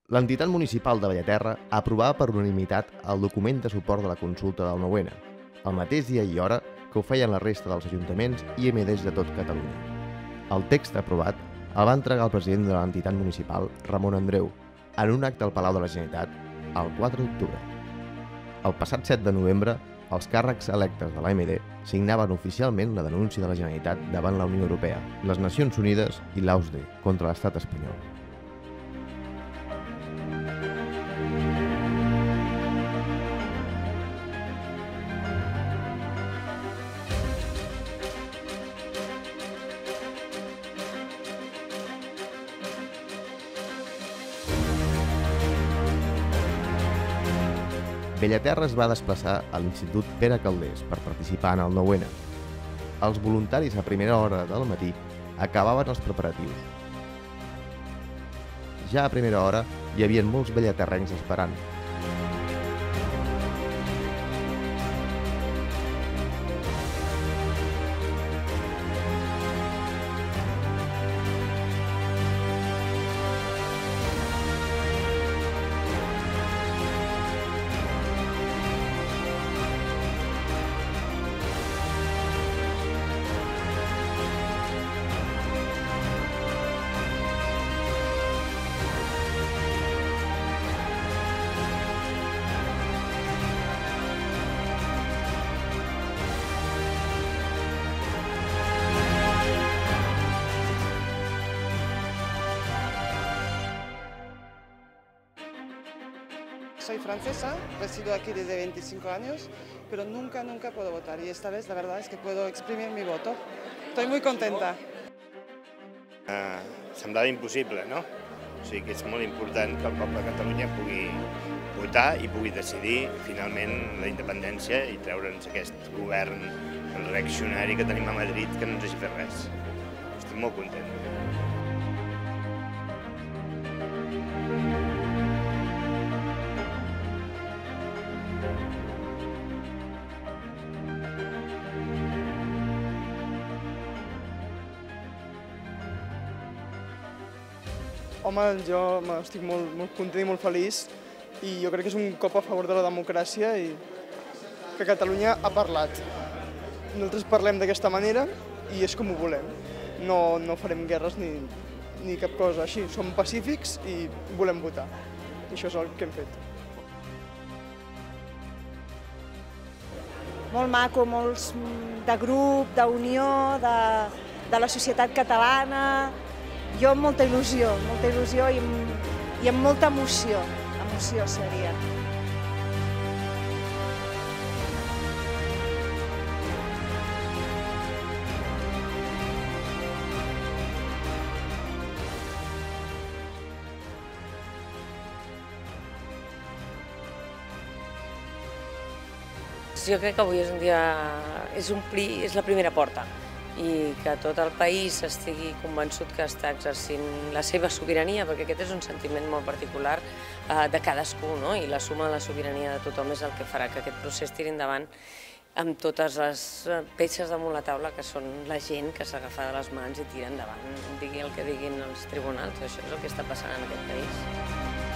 L'entitat municipal de Bellaterra aprovava per unanimitat el document de suport de la consulta del 9-N, el mateix dia i hora que ho feien la resta dels ajuntaments i MDs de tot Catalunya. El text aprovat el va entregar el president de l'entitat municipal, Ramon Andreu, en un acte al Palau de la Generalitat el 4 d'octubre. El passat 7 de novembre, els càrrecs electes de l'AMD signaven oficialment la denúncia de la Generalitat davant la Unió Europea, les Nacions Unides i l'AUSDE contra l'estat espanyol. Bellaterra es va desplaçar a l'Institut Pere Calders per participar en el 9-N. Els voluntaris a primera hora del matí acabaven els preparatius. Ja a primera hora hi havia molts bellaterrencs esperant. Soy francesa, resido aquí desde 25 años, pero nunca puedo votar y esta vez la verdad es que puedo exprimir mi voto. Estoy muy contenta. Semblava impossible, no? O sigui que és molt important que el poble de Catalunya pugui votar i pugui decidir finalment la independència i treure'ns aquest govern reaccionari que tenim a Madrid que no ens hagi fet res. Estic molt content. Home, jo estic molt content i molt feliç i jo crec que és un cop a favor de la democràcia i que Catalunya ha parlat. Nosaltres parlem d'aquesta manera i és com ho volem. No farem guerres ni cap cosa així. Som pacífics i volem votar. I això és el que hem fet. Molt maco, molts de grup, d'unió, de la societat catalana. Jo amb molta il·lusió i amb molta emoció seria. Jo crec que avui és un dia, és la primera porta i que tot el país estigui convençut que està exercint la seva sobirania, perquè aquest és un sentiment molt particular de cadascú, no? I la suma de la sobirania de tothom és el que farà que aquest procés tiri endavant amb totes les peces damunt la taula que són la gent que s'agafa de les mans i tira endavant, digui el que diguin els tribunals. Això és el que està passant en aquest país.